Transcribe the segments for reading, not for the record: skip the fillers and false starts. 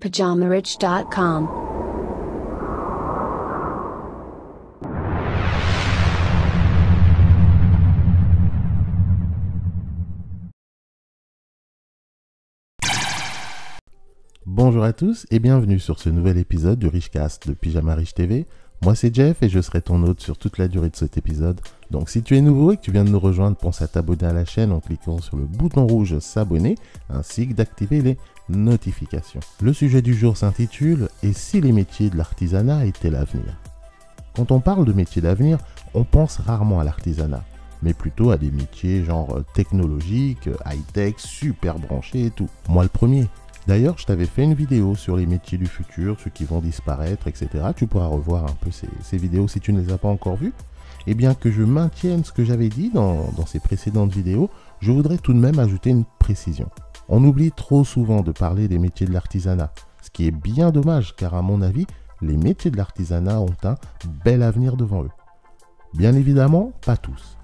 PajamaRich.com. Bonjour à tous et bienvenue sur ce nouvel épisode du Richcast de Pyjama Rich TV. Moi c'est Jeff et je serai ton hôte sur toute la durée de cet épisode. Donc si tu es nouveau et que tu viens de nous rejoindre, pense à t'abonner à la chaîne en cliquant sur le bouton rouge s'abonner ainsi que d'activer les notifications. Le sujet du jour s'intitule « Et si les métiers de l'artisanat étaient l'avenir ?» Quand on parle de métiers d'avenir, on pense rarement à l'artisanat, mais plutôt à des métiers genre technologiques, high-tech, super branchés et tout. Moi le premier. D'ailleurs, je t'avais fait une vidéo sur les métiers du futur, ceux qui vont disparaître, etc. Tu pourras revoir un peu ces vidéos si tu ne les as pas encore vues. Et bien que je maintienne ce que j'avais dit dans ces précédentes vidéos, je voudrais tout de même ajouter une précision. On oublie trop souvent de parler des métiers de l'artisanat, ce qui est bien dommage car à mon avis, les métiers de l'artisanat ont un bel avenir devant eux. Bien évidemment, pas tous.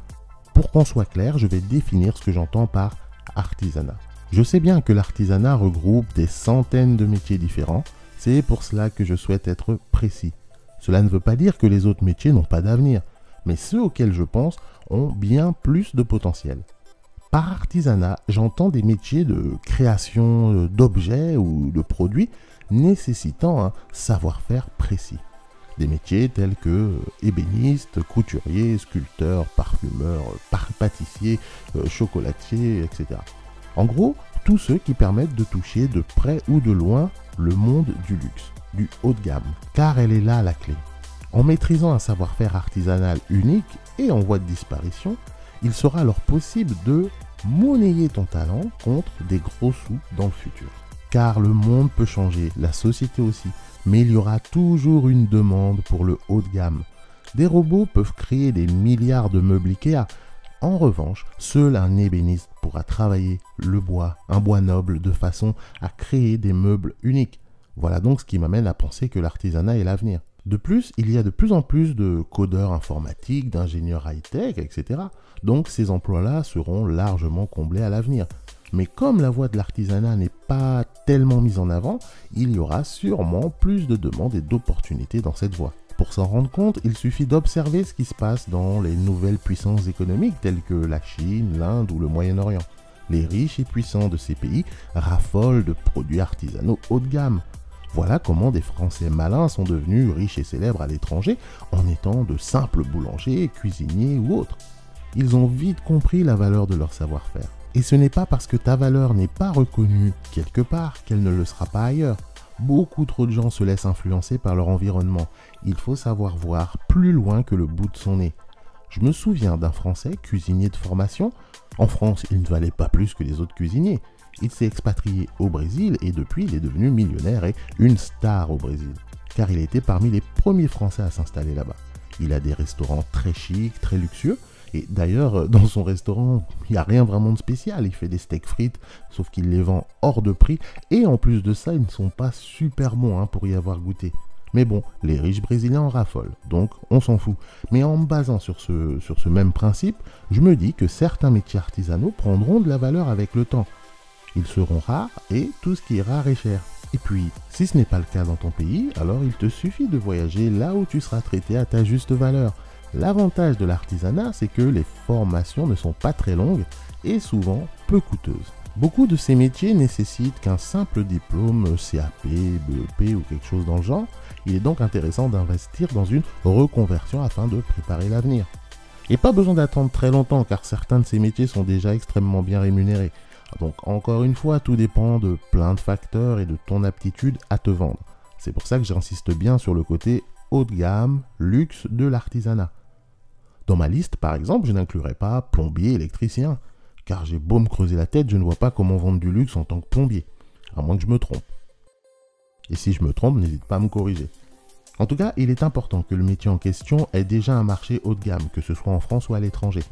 Pour qu'on soit clair, je vais définir ce que j'entends par artisanat. Je sais bien que l'artisanat regroupe des centaines de métiers différents, c'est pour cela que je souhaite être précis. Cela ne veut pas dire que les autres métiers n'ont pas d'avenir, mais ceux auxquels je pense ont bien plus de potentiel. Par artisanat, j'entends des métiers de création d'objets ou de produits nécessitant un savoir-faire précis. Des métiers tels que ébéniste, couturier, sculpteur, parfumeur, pâtissier, chocolatier, etc. En gros, tous ceux qui permettent de toucher de près ou de loin le monde du luxe, du haut de gamme, car elle est là la clé. En maîtrisant un savoir-faire artisanal unique et en voie de disparition, il sera alors possible de monnayer ton talent contre des gros sous dans le futur. Car le monde peut changer, la société aussi, mais il y aura toujours une demande pour le haut de gamme. Des robots peuvent créer des milliards de meubles Ikea. En revanche, seul un ébéniste pourra travailler le bois, un bois noble, de façon à créer des meubles uniques. Voilà donc ce qui m'amène à penser que l'artisanat est l'avenir. De plus, il y a de plus en plus de codeurs informatiques, d'ingénieurs high-tech, etc. Donc ces emplois-là seront largement comblés à l'avenir. Mais comme la voie de l'artisanat n'est pas tellement mise en avant, il y aura sûrement plus de demandes et d'opportunités dans cette voie. Pour s'en rendre compte, il suffit d'observer ce qui se passe dans les nouvelles puissances économiques telles que la Chine, l'Inde ou le Moyen-Orient. Les riches et puissants de ces pays raffolent de produits artisanaux haut de gamme. Voilà comment des Français malins sont devenus riches et célèbres à l'étranger en étant de simples boulangers, cuisiniers ou autres. Ils ont vite compris la valeur de leur savoir-faire. Et ce n'est pas parce que ta valeur n'est pas reconnue quelque part qu'elle ne le sera pas ailleurs. Beaucoup trop de gens se laissent influencer par leur environnement. Il faut savoir voir plus loin que le bout de son nez. Je me souviens d'un Français cuisinier de formation. En France, il ne valait pas plus que les autres cuisiniers. Il s'est expatrié au Brésil et depuis, il est devenu millionnaire et une star au Brésil. Car il était parmi les premiers Français à s'installer là-bas. Il a des restaurants très chics, très luxueux. Et d'ailleurs, dans son restaurant, il n'y a rien vraiment de spécial. Il fait des steaks frites, sauf qu'il les vend hors de prix. Et en plus de ça, ils ne sont pas super bons pour y avoir goûté. Mais bon, les riches brésiliens en raffolent, donc on s'en fout. Mais en me basant sur ce même principe, je me dis que certains métiers artisanaux prendront de la valeur avec le temps. Ils seront rares et tout ce qui est rare est cher. Et puis, si ce n'est pas le cas dans ton pays, alors il te suffit de voyager là où tu seras traité à ta juste valeur. L'avantage de l'artisanat, c'est que les formations ne sont pas très longues et souvent peu coûteuses. Beaucoup de ces métiers nécessitent qu'un simple diplôme CAP, BEP ou quelque chose dans le genre. Il est donc intéressant d'investir dans une reconversion afin de préparer l'avenir. Et pas besoin d'attendre très longtemps car certains de ces métiers sont déjà extrêmement bien rémunérés. Donc encore une fois, tout dépend de plein de facteurs et de ton aptitude à te vendre. C'est pour ça que j'insiste bien sur le côté haut de gamme, luxe de l'artisanat. Dans ma liste, par exemple, je n'inclurai pas plombier, électricien, car j'ai beau me creuser la tête, je ne vois pas comment vendre du luxe en tant que plombier, à moins que je me trompe. Et si je me trompe, n'hésite pas à me corriger. En tout cas, il est important que le métier en question ait déjà un marché haut de gamme, que ce soit en France ou à l'étranger.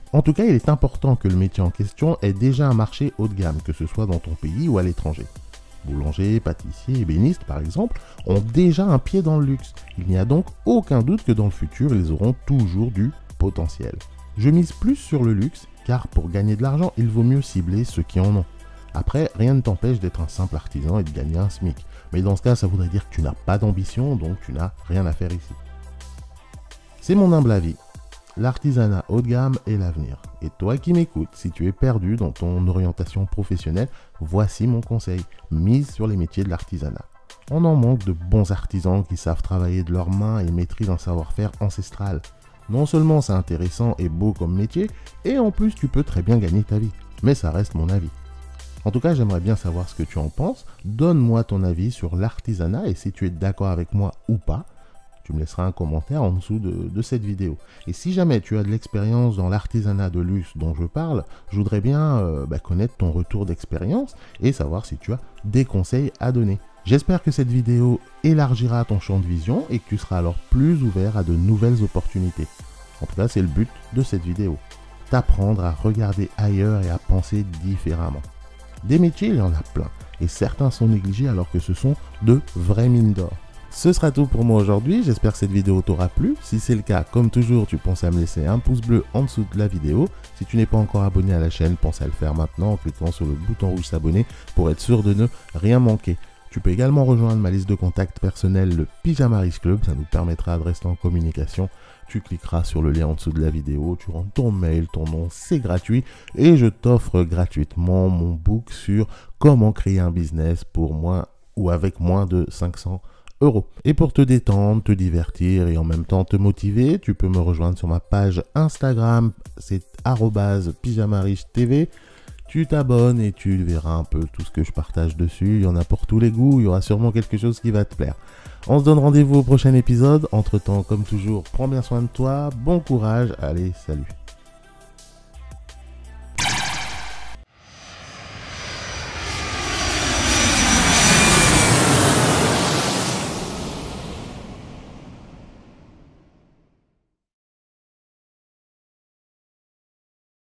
Boulangers, pâtissiers, ébénistes par exemple, ont déjà un pied dans le luxe. Il n'y a donc aucun doute que dans le futur, ils auront toujours du potentiel. Je mise plus sur le luxe, car pour gagner de l'argent, il vaut mieux cibler ceux qui en ont. Après, rien ne t'empêche d'être un simple artisan et de gagner un SMIC. Mais dans ce cas, ça voudrait dire que tu n'as pas d'ambition, donc tu n'as rien à faire ici. C'est mon humble avis. L'artisanat haut de gamme est l'avenir. Et toi qui m'écoutes, si tu es perdu dans ton orientation professionnelle, voici mon conseil. Mise sur les métiers de l'artisanat. On en manque de bons artisans qui savent travailler de leurs mains et maîtrisent un savoir-faire ancestral. Non seulement c'est intéressant et beau comme métier, et en plus tu peux très bien gagner ta vie. Mais ça reste mon avis. En tout cas, j'aimerais bien savoir ce que tu en penses. Donne-moi ton avis sur l'artisanat et si tu es d'accord avec moi ou pas, tu me laisseras un commentaire en dessous de cette vidéo. Et si jamais tu as de l'expérience dans l'artisanat de luxe dont je parle, je voudrais bien connaître ton retour d'expérience et savoir si tu as des conseils à donner. J'espère que cette vidéo élargira ton champ de vision et que tu seras alors plus ouvert à de nouvelles opportunités. En tout cas, c'est le but de cette vidéo. T'apprendre à regarder ailleurs et à penser différemment. Des métiers, il y en a plein. Et certains sont négligés alors que ce sont de vraies mines d'or. Ce sera tout pour moi aujourd'hui, j'espère que cette vidéo t'aura plu. Si c'est le cas, comme toujours, tu penses à me laisser un pouce bleu en dessous de la vidéo. Si tu n'es pas encore abonné à la chaîne, pense à le faire maintenant en cliquant sur le bouton rouge s'abonner pour être sûr de ne rien manquer. Tu peux également rejoindre ma liste de contacts personnels, le Pyjama Riche Club, ça nous permettra de rester en communication. Tu cliqueras sur le lien en dessous de la vidéo, tu rentres ton mail, ton nom, c'est gratuit et je t'offre gratuitement mon book sur comment créer un business pour moins ou avec moins de 500 €. Et pour te détendre, te divertir et en même temps te motiver, tu peux me rejoindre sur ma page Instagram, c'est @pyjamarichetv. Tu t'abonnes et tu verras un peu tout ce que je partage dessus. Il y en a pour tous les goûts, il y aura sûrement quelque chose qui va te plaire. On se donne rendez-vous au prochain épisode. Entre temps, comme toujours, prends bien soin de toi, bon courage, allez, salut.